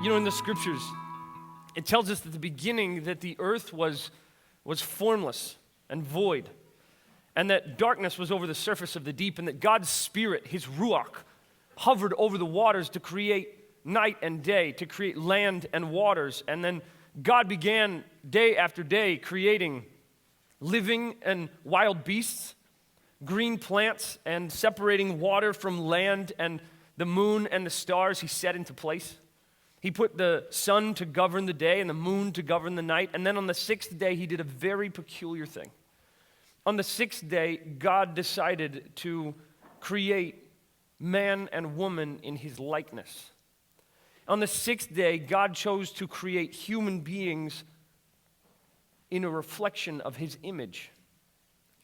In the scriptures, it tells us at the beginning that the earth was formless and void, and that darkness was over the surface of the deep, and that God's Spirit, His Ruach, hovered over the waters to create night and day, to create land and waters. And then God began day after day creating living and wild beasts, green plants, and separating water from land, and the moon and the stars He set into place. He put the sun to govern the day and the moon to govern the night. And then on the sixth day, He did a very peculiar thing. On the sixth day, God decided to create man and woman in His likeness. On the sixth day, God chose to create human beings in a reflection of His image.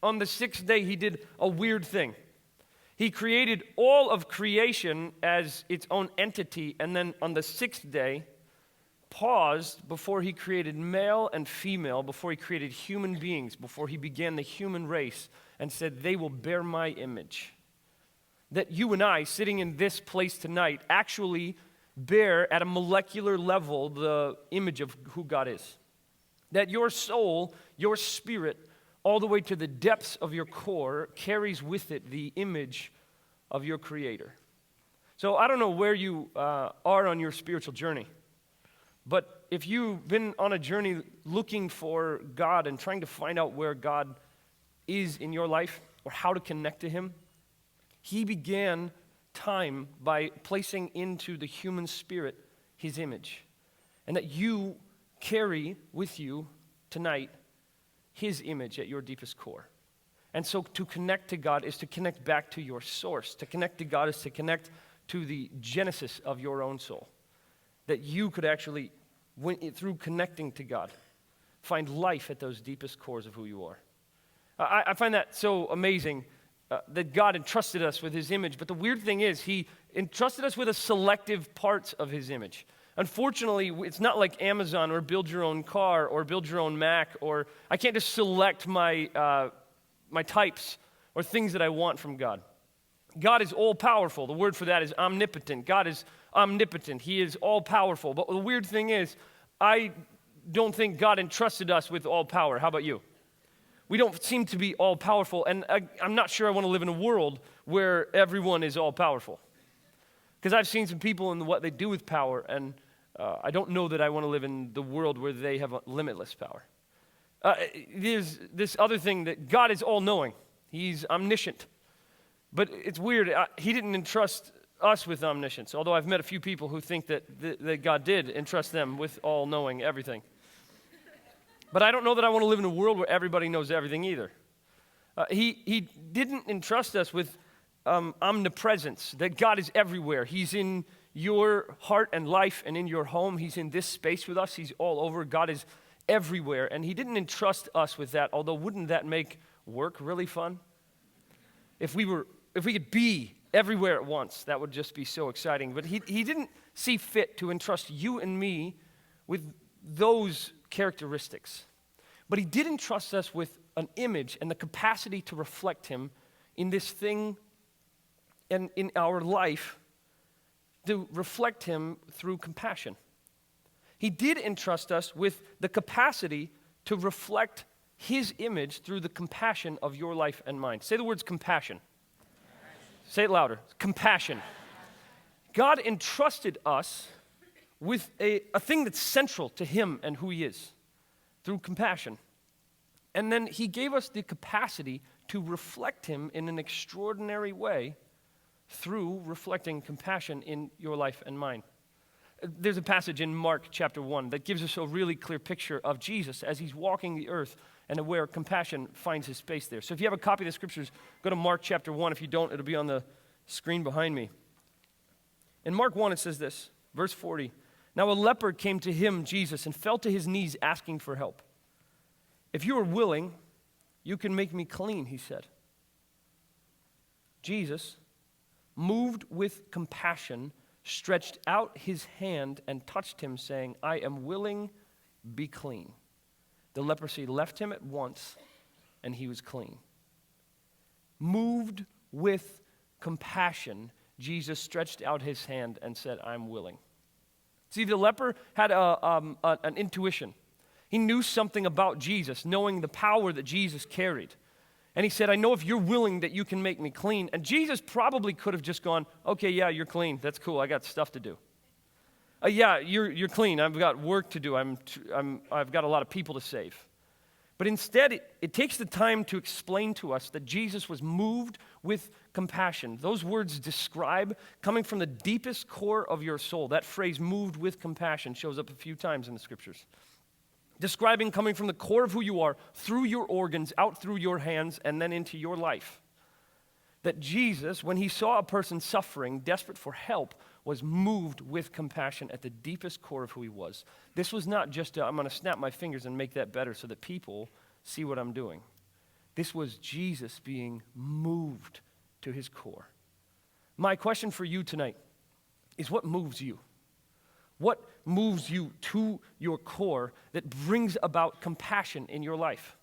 On the sixth day, He did a weird thing. He created all of creation as its own entity, and then on the sixth day, paused before He created male and female, before He created human beings, before He began the human race, and said, they will bear my image. That you and I, sitting in this place tonight, actually bear at a molecular level the image of who God is. That your soul, your spirit, all the way to the depths of your core, carries with it the image of your Creator. So I don't know where you are on your spiritual journey, but if you've been on a journey looking for God and trying to find out where God is in your life or how to connect to Him, He began time by placing into the human spirit His image. And that you carry with you tonight His image at your deepest core. And so to connect to God is to connect back to your source. To connect to God is to connect to the genesis of your own soul. That you could actually, through connecting to God, find life at those deepest cores of who you are. I find that so amazing that God entrusted us with His image. But the weird thing is, He entrusted us with a selective parts of His image. Unfortunately, it's not like Amazon or build your own car or build your own Mac, or I can't just select my types or things that I want from God. God is all-powerful. The word for that is omnipotent. God is omnipotent. He is all-powerful. But the weird thing is, I don't think God entrusted us with all power. How about you? We don't seem to be all-powerful, and I'm not sure I want to live in a world where everyone is all-powerful. Because I've seen some people and what they do with power, and I don't know that I want to live in the world where they have limitless power. There's this other thing that God is all-knowing. He's omniscient. But it's weird. He didn't entrust us with omniscience, although I've met a few people who think that God did entrust them with all-knowing everything. But I don't know that I want to live in a world where everybody knows everything either. He didn't entrust us with omnipresence, that God is everywhere. He's in your heart and life and in your home. He's in this space with us. He's all over. God is everywhere. And He didn't entrust us with that, although wouldn't that make work really fun? If we could be everywhere at once, that would just be so exciting. But he didn't see fit to entrust you and me with those characteristics. But He did entrust us with an image and the capacity to reflect Him in this thing and in our life, to reflect Him through compassion. He did entrust us with the capacity to reflect His image through the compassion of your life and mine. Say the words compassion. Say it louder. Compassion. God entrusted us with a thing that's central to Him and who He is, through compassion. And then He gave us the capacity to reflect Him in an extraordinary way through reflecting compassion in your life and mine. There's a passage in Mark chapter 1 that gives us a really clear picture of Jesus as He's walking the earth and where compassion finds His space there. So if you have a copy of the scriptures, go to Mark chapter 1. If you don't, it'll be on the screen behind me. In Mark 1, it says this, verse 40. Now a leper came to Him, Jesus, and fell to His knees asking for help. If you are willing, you can make me clean, He said. Jesus, moved with compassion, stretched out His hand and touched him, saying, I am willing, be clean. The leprosy left him at once, and he was clean. Moved with compassion, Jesus stretched out His hand and said, I'm willing. See, the leper had an intuition. He knew something about Jesus, knowing the power that Jesus carried. And he said, I know if you're willing that you can make me clean. And Jesus probably could have just gone, okay, yeah, you're clean. That's cool. I got stuff to do. Yeah, you're clean. I've got work to do. I've got a lot of people to save. But instead, it takes the time to explain to us that Jesus was moved with compassion. Those words describe coming from the deepest core of your soul. That phrase, moved with compassion, shows up a few times in the scriptures. Describing coming from the core of who you are, through your organs, out through your hands, and then into your life. That Jesus, when he saw a person suffering, desperate for help, was moved with compassion at the deepest core of who he was. This was not just I'm going to snap my fingers and make that better so that people see what I'm doing. This was Jesus being moved to his core. My question for you tonight is, what moves you? What moves you to your core that brings about compassion in your life?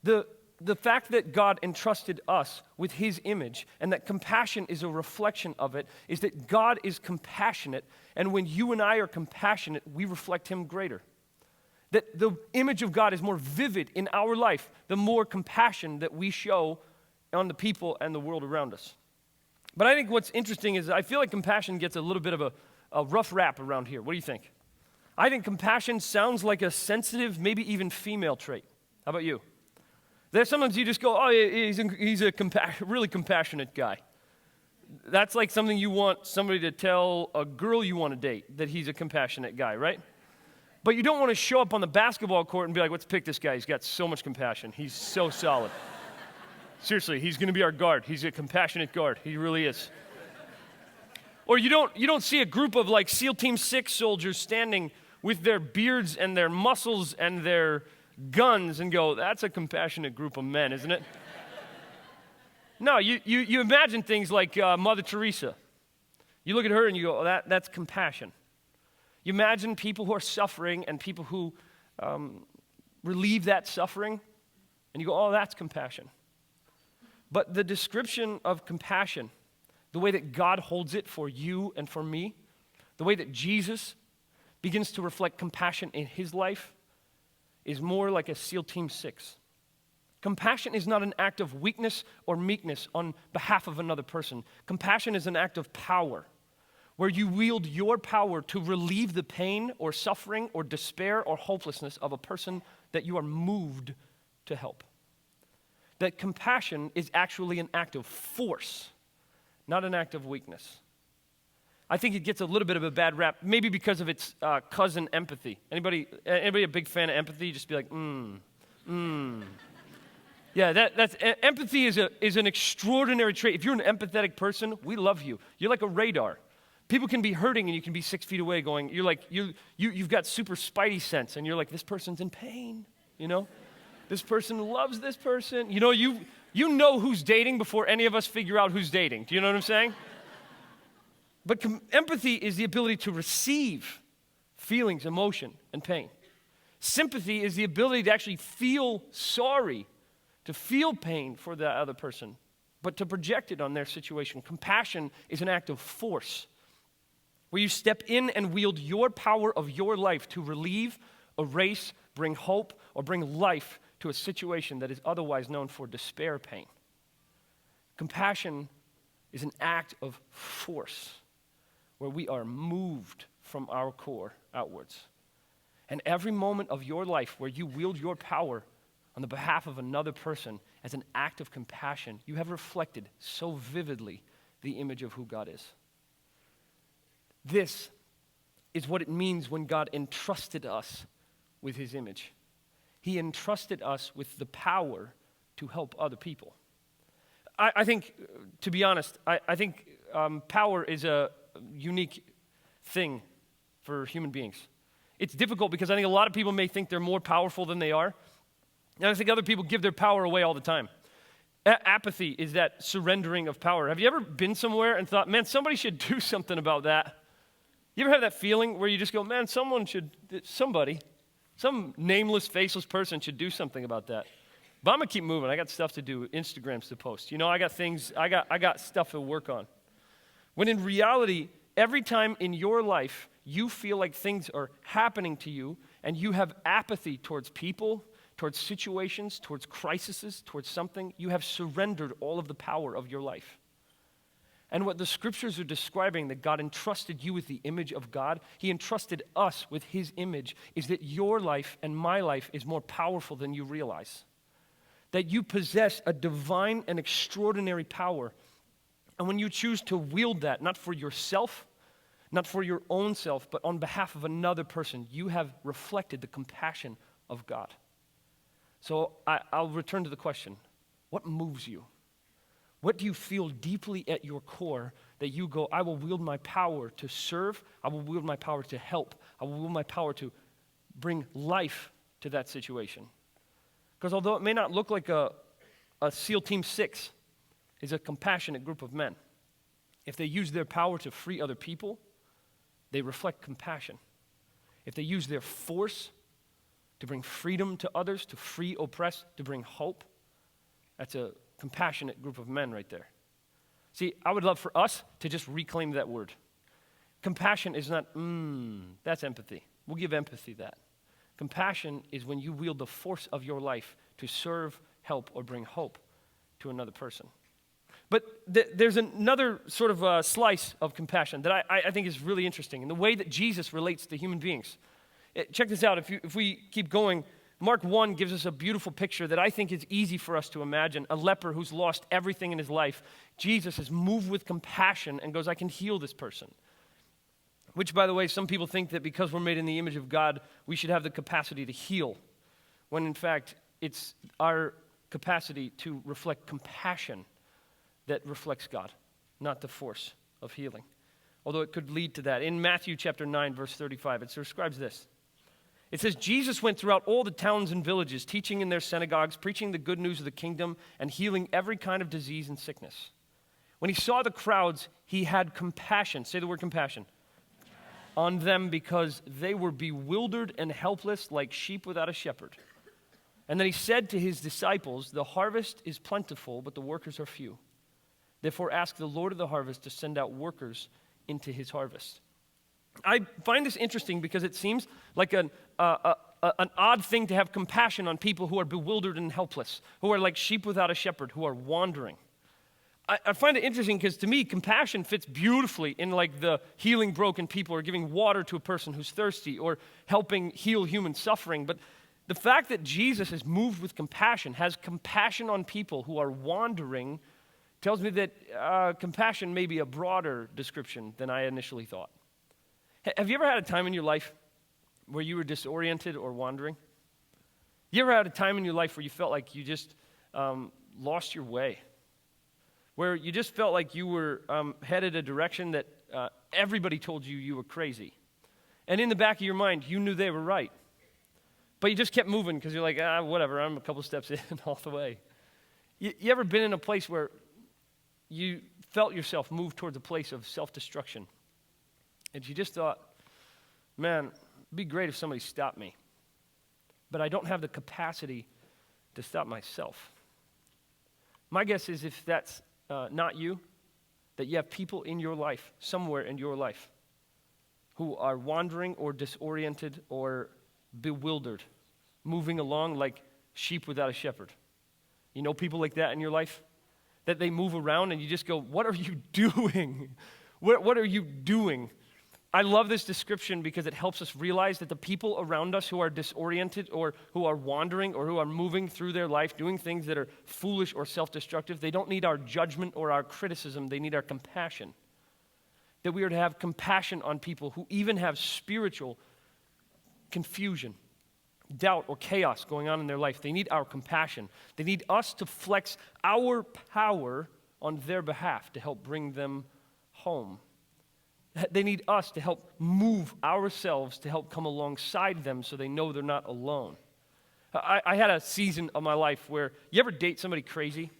The fact that God entrusted us with his image and that compassion is a reflection of it is that God is compassionate, and when you and I are compassionate, we reflect him greater. That the image of God is more vivid in our life the more compassion that we show on the people and the world around us. But I think what's interesting is I feel like compassion gets a little bit of a rough rap around here. What do you think? I think compassion sounds like a sensitive, maybe even female trait. How about you? There's sometimes you just go, oh, he's a really compassionate guy. That's like something you want somebody to tell a girl you want to date, that he's a compassionate guy, right? But you don't want to show up on the basketball court and be like, let's pick this guy. He's got so much compassion. He's so solid. Seriously, he's going to be our guard. He's a compassionate guard. He really is. Or you don't see a group of like SEAL Team 6 soldiers standing with their beards and their muscles and their guns and go, that's a compassionate group of men, isn't it? No, you imagine things like Mother Teresa. You look at her and you go, oh, that's compassion. You imagine people who are suffering and people who relieve that suffering, and you go, oh, that's compassion. But the description of compassion, the way that God holds it for you and for me, the way that Jesus begins to reflect compassion in his life, is more like a SEAL Team 6. Compassion is not an act of weakness or meekness on behalf of another person. Compassion is an act of power, where you wield your power to relieve the pain or suffering or despair or hopelessness of a person that you are moved to help. That compassion is actually an act of force, not an act of weakness. I think it gets a little bit of a bad rap, maybe because of its cousin, empathy. Anybody a big fan of empathy? Just be like, Yeah, that's empathy is an extraordinary trait. If you're an empathetic person, we love you. You're like a radar. People can be hurting and you can be 6 feet away going, you've got super spidey sense, and you're like, this person's in pain, you know? This person loves this person. You know who's dating before any of us figure out who's dating. Do you know what I'm saying? But empathy is the ability to receive feelings, emotion, and pain. Sympathy is the ability to actually feel sorry, to feel pain for the other person, but to project it on their situation. Compassion is an act of force, where you step in and wield your power of your life to relieve, erase, bring hope, or bring life to a situation that is otherwise known for despair, pain. Compassion is an act of force, where we are moved from our core outwards. And every moment of your life where you wield your power on the behalf of another person as an act of compassion, you have reflected so vividly the image of who God is. This is what it means when God entrusted us with his image. He entrusted us with the power to help other people. I think, to be honest, I think power is a unique thing for human beings. It's difficult because I think a lot of people may think they're more powerful than they are. And I think other people give their power away all the time. Apathy is that surrendering of power. Have you ever been somewhere and thought, man, somebody should do something about that? You ever have that feeling where you just go, man, some nameless, faceless person should do something about that? But I'm going to keep moving. I got stuff to do, Instagrams to post. I got stuff to work on. When in reality, every time in your life you feel like things are happening to you and you have apathy towards people, towards situations, towards crises, towards something, you have surrendered all of the power of your life. And what the scriptures are describing, that God entrusted you with the image of God, he entrusted us with his image, is that your life and my life is more powerful than you realize. That you possess a divine and extraordinary power. And when you choose to wield that, not for yourself, not for your own self, but on behalf of another person, you have reflected the compassion of God. So I'll return to the question, what moves you? What do you feel deeply at your core that you go, I will wield my power to serve, I will wield my power to help, I will wield my power to bring life to that situation? Because although it may not look like a SEAL Team 6 is a compassionate group of men, if they use their power to free other people, they reflect compassion. If they use their force to bring freedom to others, to free oppressed, to bring hope, that's a compassionate group of men right there. See, I would love for us to just reclaim that word. Compassion is not, that's empathy. We'll give empathy that. Compassion is when you wield the force of your life to serve, help, or bring hope to another person. But there's another sort of slice of compassion that I think is really interesting in the way that Jesus relates to human beings. Check this out. If we keep going, Mark 1 gives us a beautiful picture that I think is easy for us to imagine. A leper who's lost everything in his life. Jesus is moved with compassion and goes, I can heal this person. Which, by the way, some people think that because we're made in the image of God, we should have the capacity to heal. When in fact, it's our capacity to reflect compassion that reflects God, not the force of healing. Although it could lead to that. In Matthew chapter 9, verse 35, it describes this. It says, Jesus went throughout all the towns and villages, teaching in their synagogues, preaching the good news of the kingdom, and healing every kind of disease and sickness. When he saw the crowds, he had compassion. Say the word compassion. On them because they were bewildered and helpless like sheep without a shepherd. And then he said to his disciples, the harvest is plentiful, but the workers are few. Therefore ask the Lord of the harvest to send out workers into his harvest. I find this interesting because it seems like an odd thing to have compassion on people who are bewildered and helpless, who are like sheep without a shepherd, who are wandering. I find it interesting because to me, compassion fits beautifully in like the healing broken people or giving water to a person who's thirsty or helping heal human suffering. But the fact that Jesus is moved with compassion, has compassion on people who are wandering, tells me that compassion may be a broader description than I initially thought. Have you ever had a time in your life where you were disoriented or wandering? You ever had a time in your life where you felt like you just lost your way? Where you just felt like you were headed a direction that everybody told you were crazy. And in the back of your mind, you knew they were right. But you just kept moving because you're like, whatever, I'm a couple steps in all the way. You ever been in a place where you felt yourself move towards a place of self-destruction? And you just thought, man, it'd be great if somebody stopped me. But I don't have the capacity to stop myself. My guess is if that's not you, that you have people in your life, somewhere in your life, who are wandering or disoriented or bewildered, moving along like sheep without a shepherd. You know people like that in your life? That they move around and you just go, what are you doing? What are you doing? I love this description because it helps us realize that the people around us who are disoriented or who are wandering or who are moving through their life doing things that are foolish or self-destructive, they don't need our judgment or our criticism, they need our compassion. That we are to have compassion on people who even have spiritual confusion, doubt, or chaos going on in their life. They need our compassion. They need us to flex our power on their behalf to help bring them home. They need us to help move ourselves to help come alongside them so they know they're not alone. I had a season of my life where, you ever date somebody crazy?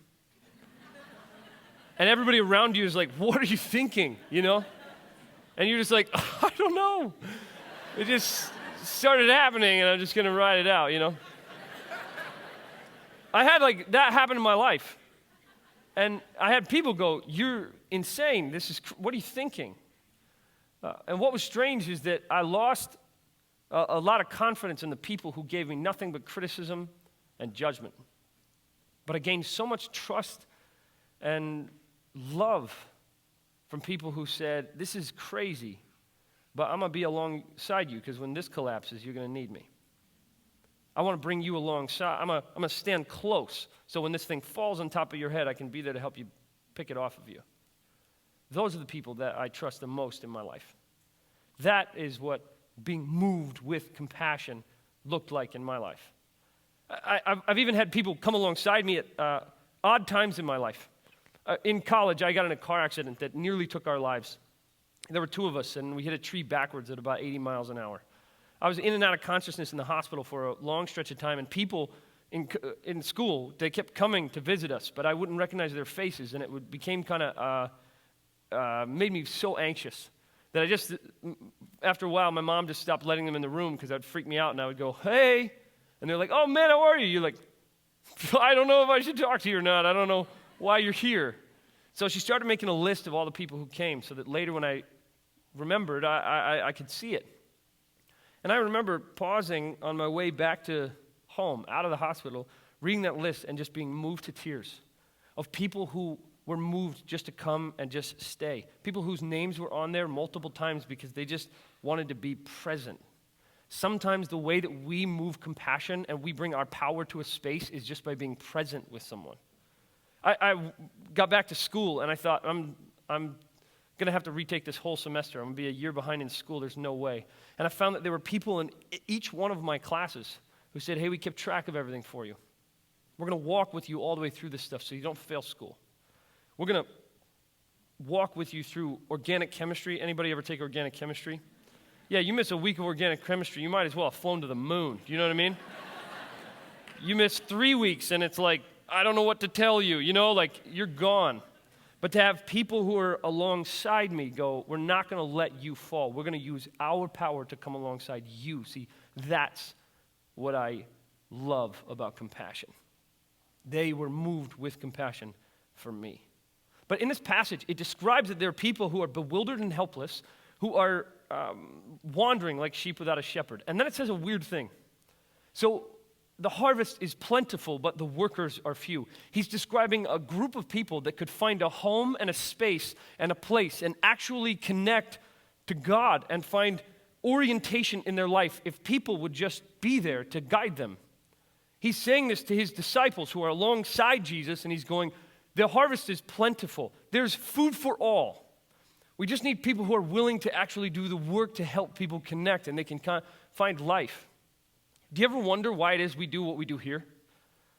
And everybody around you is like, what are you thinking, you know? And you're just like, I don't know. It just started happening and I'm just going to ride it out, you know? I had like that happen in my life. And I had people go, you're insane. What are you thinking? And what was strange is that I lost a lot of confidence in the people who gave me nothing but criticism and judgment. But I gained so much trust and love from people who said, this is crazy, but I'm going to be alongside you because when this collapses, you're going to need me. I want to bring you alongside. I'm going to stand close so when this thing falls on top of your head, I can be there to help you pick it off of you. Those are the people that I trust the most in my life. That is what being moved with compassion looked like in my life. I've even had people come alongside me at odd times in my life. In college, I got in a car accident that nearly took our lives. There were two of us, and we hit a tree backwards at about 80 miles an hour. I was in and out of consciousness in the hospital for a long stretch of time, and people in school, they kept coming to visit us, but I wouldn't recognize their faces, and it became kind of made me so anxious that I just, after a while, my mom just stopped letting them in the room because that would freak me out, and I would go, hey, and they're like, oh, man, how are you? You're like, I don't know if I should talk to you or not. I don't know why you're here. So she started making a list of all the people who came so that later when I remembered, I could see it. And I remember pausing on my way back to home, out of the hospital, reading that list and just being moved to tears of people who were moved just to come and just stay. People whose names were on there multiple times because they just wanted to be present. Sometimes the way that we move compassion and we bring our power to a space is just by being present with someone. I got back to school and I thought, I'm going to have to retake this whole semester. I'm going to be a year behind in school. There's no way. And I found that there were people in each one of my classes who said, hey, we kept track of everything for you. We're going to walk with you all the way through this stuff so you don't fail school. We're going to walk with you through organic chemistry. Anybody ever take organic chemistry? Yeah, you miss a week of organic chemistry, you might as well have flown to the moon. Do you know what I mean? You miss 3 weeks and it's like, I don't know what to tell you, like you're gone. But to have people who are alongside me go, we're not going to let you fall. We're going to use our power to come alongside you. See, that's what I love about compassion. They were moved with compassion for me. But in this passage, it describes that there are people who are bewildered and helpless, who are wandering like sheep without a shepherd. And then it says a weird thing. So the harvest is plentiful, but the workers are few. He's describing a group of people that could find a home and a space and a place and actually connect to God and find orientation in their life if people would just be there to guide them. He's saying this to his disciples who are alongside Jesus, and he's going, the harvest is plentiful. There's food for all. We just need people who are willing to actually do the work to help people connect, and they can find life. Do you ever wonder why it is we do what we do here?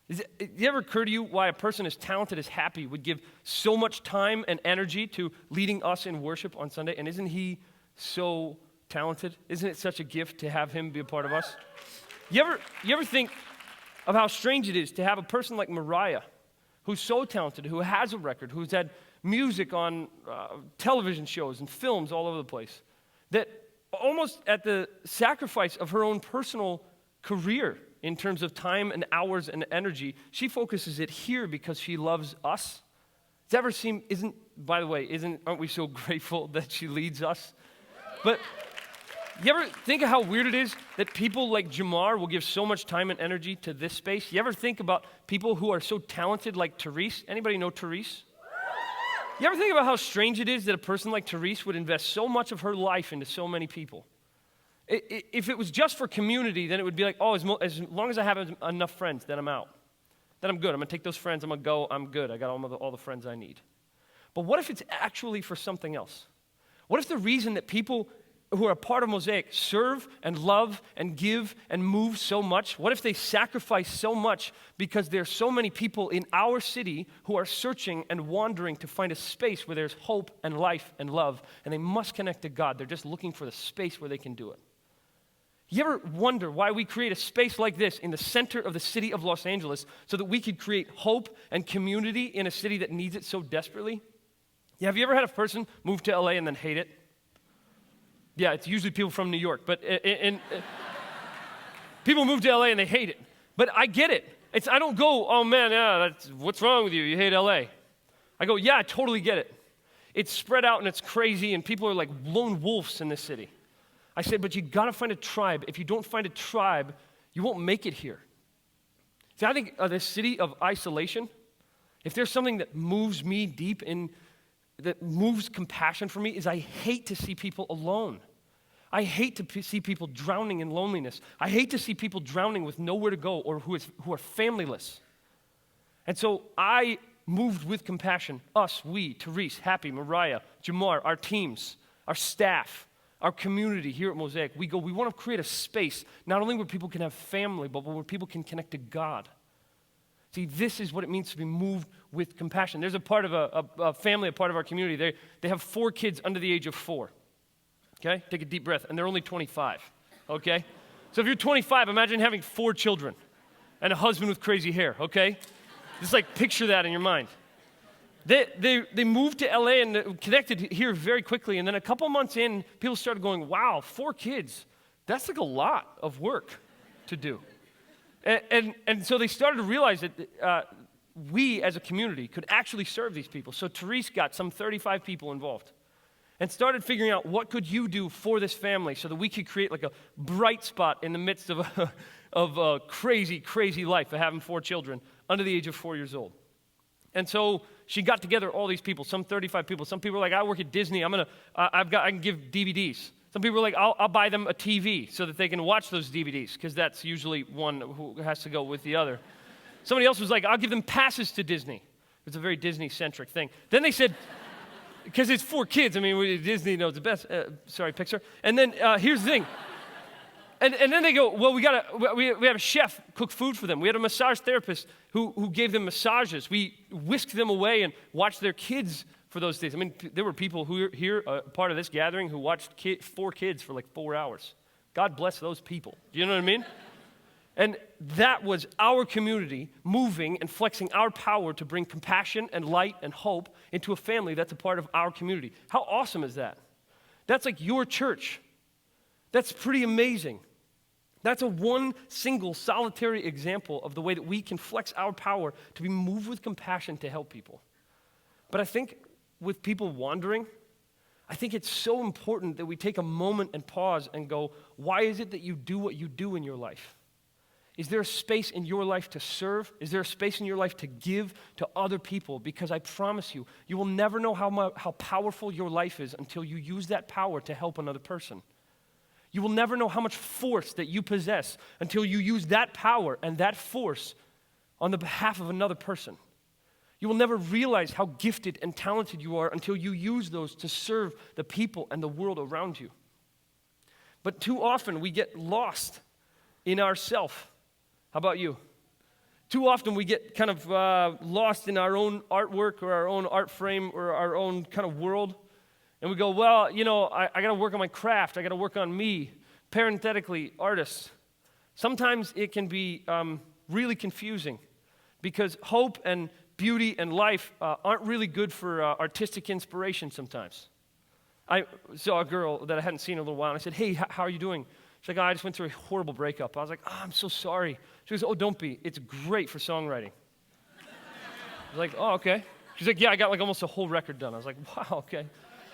Does it ever occur to you why a person as talented as Happy would give so much time and energy to leading us in worship on Sunday? And isn't he so talented? Isn't it such a gift to have him be a part of us? You ever think of how strange it is to have a person like Mariah, who's so talented, who has a record, who's had music on television shows and films all over the place, that almost at the sacrifice of her own personal career in terms of time and hours and energy, she focuses it here because she loves us. Does that ever seem, aren't we so grateful that she leads us? But you ever think of how weird it is that people like Jamar will give so much time and energy to this space? You ever think about people who are so talented like Therese? Anybody know Therese? You ever think about how strange it is that a person like Therese would invest so much of her life into so many people? If it was just for community, then it would be like, oh, as long as I have enough friends, then I'm out. Then I'm good. I'm going to take those friends. I'm going to go. I'm good. I got all the friends I need. But what if it's actually for something else? What if the reason that people who are a part of Mosaic serve and love and give and move so much, what if they sacrifice so much because there's so many people in our city who are searching and wandering to find a space where there's hope and life and love, and they must connect to God. They're just looking for the space where they can do it. You ever wonder why we create a space like this in the center of the city of Los Angeles so that we could create hope and community in a city that needs it so desperately? Yeah, have you ever had a person move to LA and then hate it? Yeah, it's usually people from New York, but people move to LA and they hate it. But I get it. I don't go, oh man, yeah, what's wrong with you? You hate LA. I go, yeah, I totally get it. it's spread out and it's crazy and people are like lone wolves in this city. I said, but you gotta find a tribe. If you don't find a tribe, you won't make it here. See, I think this city of isolation, if there's something that moves me deep in, that moves compassion for me, is I hate to see people alone. I hate to see people drowning in loneliness. I hate to see people drowning with nowhere to go or who are familyless. And so I moved with compassion. Us, we, Therese, Happy, Mariah, Jamar, our teams, our staff, our community here at Mosaic. We want to create a space, not only where people can have family, but where people can connect to God. See, this is what it means to be moved with compassion. There's a part of a family, a part of our community. They have 4 kids under the age of 4. Okay? Take a deep breath. And they're only 25. Okay? So if you're 25, imagine having 4 children and a husband with crazy hair. Okay? Just like picture that in your mind. They moved to LA and connected here very quickly. And then a couple months in, people started going, wow, 4 kids. That's like a lot of work to do. And so they started to realize that we as a community could actually serve these people. So Therese got some 35 people involved and started figuring out what could you do for this family so that we could create like a bright spot in the midst of a crazy, crazy life of having 4 children under the age of 4 years old. And so she got together all these people, some 35 people. Some people were like, I work at Disney. I can give DVDs. Some people are like, I'll buy them a TV so that they can watch those DVDs, because that's usually one who has to go with the other. Somebody else was like, I'll give them passes to Disney. It's a very Disney-centric thing. Then they said, because it's 4 kids. I mean, Disney knows the best. Sorry, Pixar. And then here's the thing. And then they go, well, we have a chef cook food for them. We had a massage therapist who gave them massages. We whisked them away and watched their kids for those days. I mean, there were people who were here, part of this gathering, who watched 4 kids for like 4 hours. God bless those people. Do you know what I mean? And that was our community moving and flexing our power to bring compassion and light and hope into a family that's a part of our community. How awesome is that? That's like your church. That's pretty amazing. That's a one single solitary example of the way that we can flex our power to be moved with compassion to help people. But I think with people wandering, I think it's so important that we take a moment and pause and go, why is it that you do what you do in your life? Is there a space in your life to serve? Is there a space in your life to give to other people? Because I promise you, you will never know how powerful your life is until you use that power to help another person. You will never know how much force that you possess until you use that power and that force on the behalf of another person. You will never realize how gifted and talented you are until you use those to serve the people and the world around you. But too often we get lost in ourself. How about you? Too often we get kind of lost in our own artwork or our own art frame or our own kind of world. And we go, well, you know, I got to work on my craft. I got to work on me. Parenthetically, artists. Sometimes it can be really confusing because hope and beauty and life aren't really good for artistic inspiration sometimes. I saw a girl that I hadn't seen in a little while, and I said, hey, how are you doing? She's like, oh, I just went through a horrible breakup. I was like, oh, I'm so sorry. She goes, oh, don't be. It's great for songwriting. I was like, oh, okay. She's like, yeah, I got like almost a whole record done. I was like, wow, okay.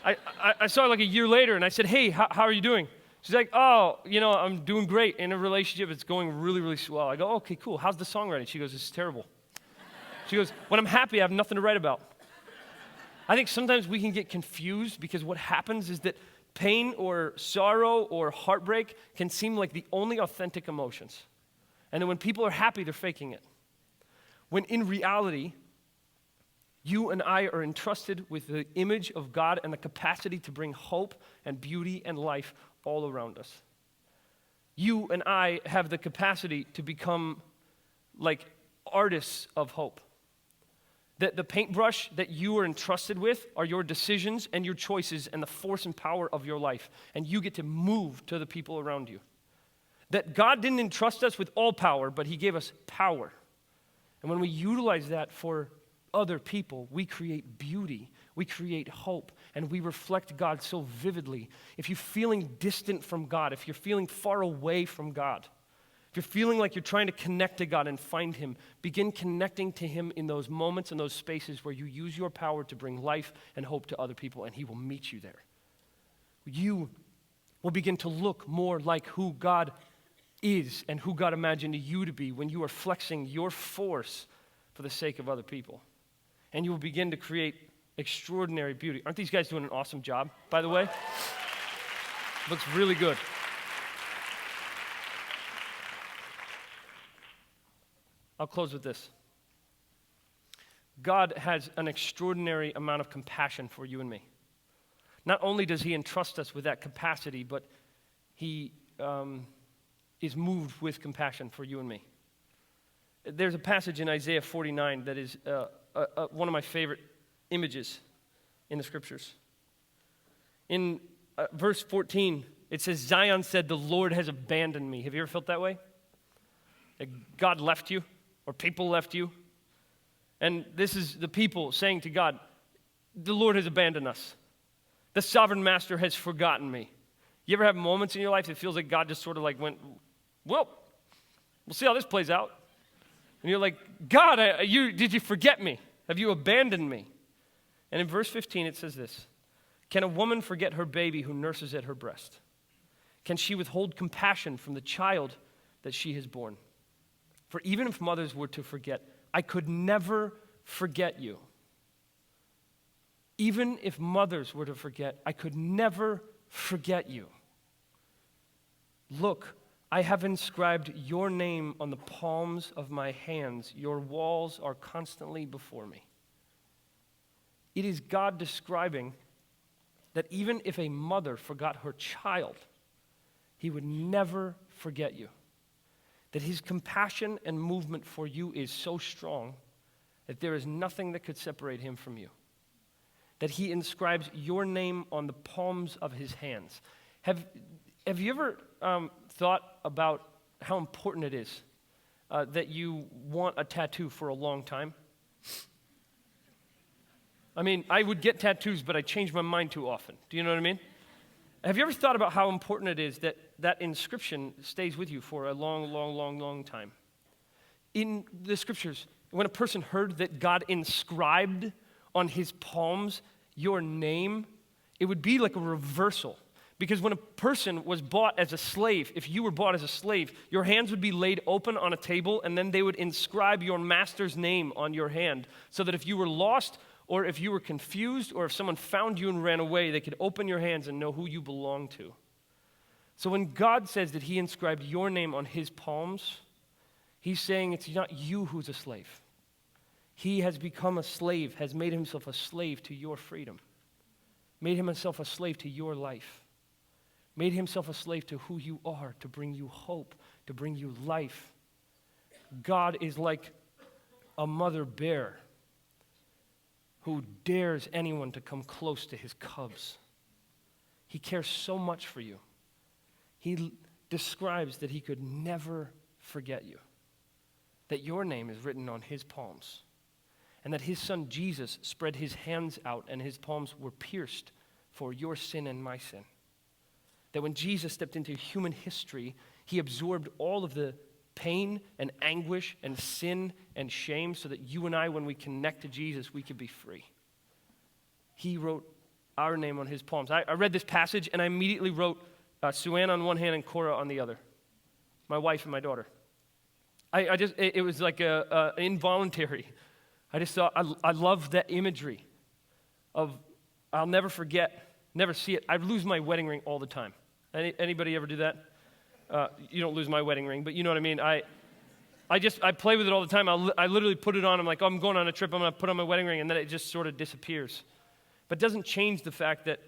I saw her like a year later, and I said, hey, how are you doing? She's like, oh, you know, I'm doing great. In a relationship, it's going really, really swell. I go, okay, cool. How's the songwriting? She goes, it's terrible. She goes, when I'm happy, I have nothing to write about. I think sometimes we can get confused because what happens is that pain or sorrow or heartbreak can seem like the only authentic emotions. And then when people are happy, they're faking it. When in reality, you and I are entrusted with the image of God and the capacity to bring hope and beauty and life all around us. You and I have the capacity to become like artists of hope. That the paintbrush that you are entrusted with are your decisions and your choices and the force and power of your life. And you get to move to the people around you. That God didn't entrust us with all power, but He gave us power. And when we utilize that for other people, we create beauty, we create hope, and we reflect God so vividly. If you're feeling distant from God, if you're feeling far away from God, if you're feeling like you're trying to connect to God and find Him, begin connecting to Him in those moments and those spaces where you use your power to bring life and hope to other people, and He will meet you there. You will begin to look more like who God is and who God imagined you to be when you are flexing your force for the sake of other people. And you will begin to create extraordinary beauty. Aren't these guys doing an awesome job, by the way? Looks really good. I'll close with this. God has an extraordinary amount of compassion for you and me. Not only does He entrust us with that capacity, but He is moved with compassion for you and me. There's a passage in Isaiah 49 that is one of my favorite images in the Scriptures. In verse 14, it says, Zion said, the Lord has abandoned me. Have you ever felt that way? That God left you, or people left you? And this is the people saying to God, the Lord has abandoned us. The sovereign master has forgotten me. You ever have moments in your life that feels like God just sort of like went, well, we'll see how this plays out. And you're like, God, did you forget me? Have you abandoned me? And in verse 15 it says this, can a woman forget her baby who nurses at her breast? Can she withhold compassion from the child that she has borne? For even if mothers were to forget, I could never forget you. Even if mothers were to forget, I could never forget you. Look, I have inscribed your name on the palms of my hands. Your walls are constantly before me. It is God describing that even if a mother forgot her child, He would never forget you. That His compassion and movement for you is so strong that there is nothing that could separate Him from you. That He inscribes your name on the palms of His hands. Have you ever thought about how important it is that you want a tattoo for a long time? I mean, I would get tattoos, but I change my mind too often. Do you know what I mean? Have you ever thought about how important it is that that inscription stays with you for a long, long, long, long time? In the Scriptures, when a person heard that God inscribed on his palms your name, it would be like a reversal. Because when a person was bought as a slave, if you were bought as a slave, your hands would be laid open on a table, and then they would inscribe your master's name on your hand, so that if you were lost, or if you were confused, or if someone found you and ran away, they could open your hands and know who you belong to. So when God says that He inscribed your name on His palms, He's saying it's not you who's a slave. He has become a slave, has made Himself a slave to your freedom, made Himself a slave to your life, made Himself a slave to who you are, to bring you hope, to bring you life. God is like a mother bear who dares anyone to come close to his cubs. He cares so much for you. He describes that He could never forget you, that your name is written on His palms, and that His Son Jesus spread His hands out and His palms were pierced for your sin and my sin. That when Jesus stepped into human history, He absorbed all of the pain and anguish and sin and shame so that you and I, when we connect to Jesus, we could be free. He wrote our name on His palms. I read this passage and I immediately wrote Suanne on one hand and Cora on the other, my wife and my daughter. It was like involuntary. I just thought, I love that imagery of, I'll never forget, never see it. I lose my wedding ring all the time. Anybody ever do that? You don't lose my wedding ring, but you know what I mean. I play with it all the time. I literally put it on. I'm like, oh, I'm going on a trip. I'm going to put on my wedding ring, and then it just sort of disappears. But it doesn't change the fact that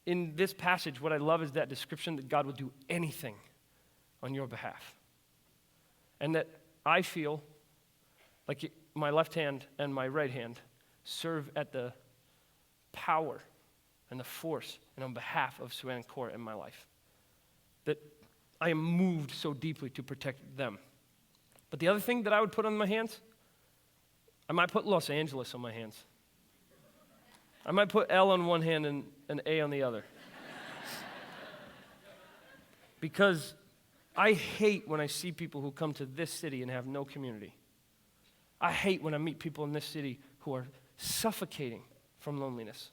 in this passage, what I love is that description that God will do anything on your behalf. And that I feel like my left hand and my right hand serve at the power and the force and on behalf of Suanne and Cora in my life. That I am moved so deeply to protect them. But the other thing that I would put on my hands, I might put Los Angeles on my hands. I might put L on one hand and an A on the other. Because I hate when I see people who come to this city and have no community. I hate when I meet people in this city who are suffocating from loneliness.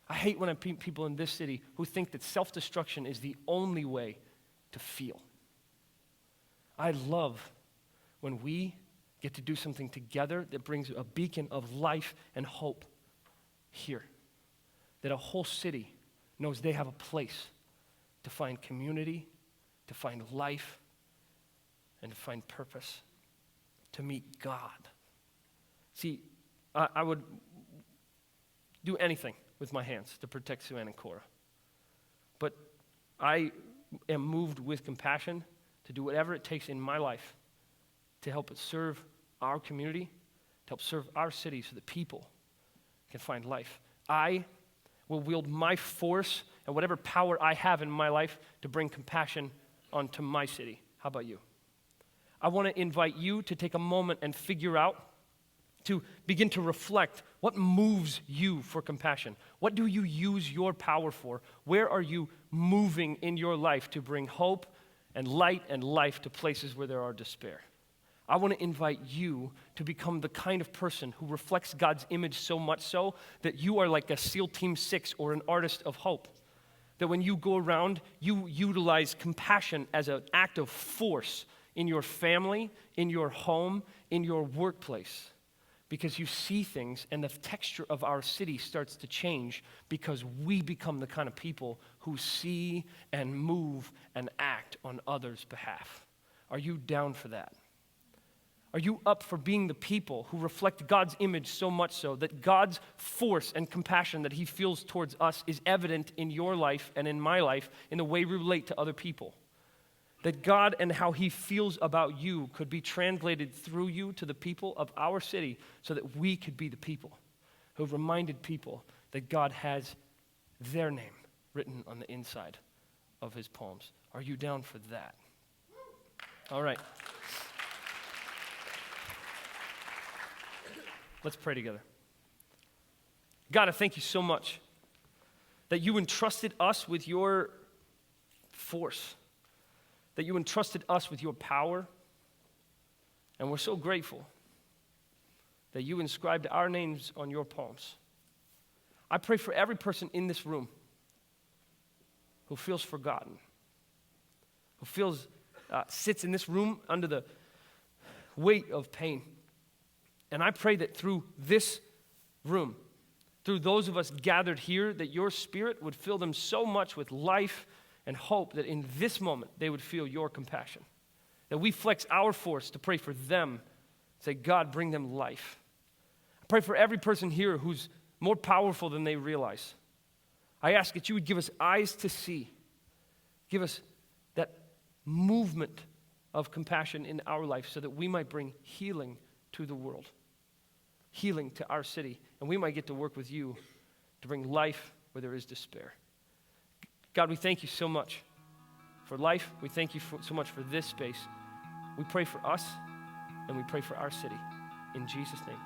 I hate when I meet people in this city who think that self-destruction is the only way to feel. I love when we get to do something together that brings a beacon of life and hope here. That a whole city knows they have a place to find community, to find life, and to find purpose, to meet God. See, I would do anything with my hands to protect Sue Ann and Cora. But I am moved with compassion to do whatever it takes in my life to help it serve our community, to help serve our city so that people can find life. I will wield my force and whatever power I have in my life to bring compassion onto my city. How about you? I want to invite you to take a moment and figure out, to begin to reflect, what moves you for compassion? What do you use your power for? Where are you moving in your life to bring hope and light and life to places where there are despair? I want to invite you to become the kind of person who reflects God's image so much so that you are like a SEAL Team 6 or an artist of hope. That when you go around, you utilize compassion as an act of force in your family, in your home, in your workplace. Because you see things and the texture of our city starts to change because we become the kind of people who see and move and act on others' behalf. Are you down for that? Are you up for being the people who reflect God's image so much so that God's force and compassion that he feels towards us is evident in your life and in my life in the way we relate to other people? That God and how he feels about you could be translated through you to the people of our city so that we could be the people who have reminded people that God has their name written on the inside of his poems. Are you down for that? All right. Let's pray together. God, I thank you so much that you entrusted us with your force, that you entrusted us with your power, and we're so grateful that you inscribed our names on your poems. I pray for every person in this room who feels forgotten, who sits in this room under the weight of pain. And I pray that through this room, through those of us gathered here, that your Spirit would fill them so much with life and hope that in this moment they would feel your compassion. That we flex our force to pray for them, say, God, bring them life. I pray for every person here who's more powerful than they realize. I ask that you would give us eyes to see. Give us that movement of compassion in our life so that we might bring healing to the world, healing to our city, and we might get to work with you to bring life where there is despair. God, we thank you so much for life. We thank you so much for this space. We pray for us, and we pray for our city. In Jesus' name.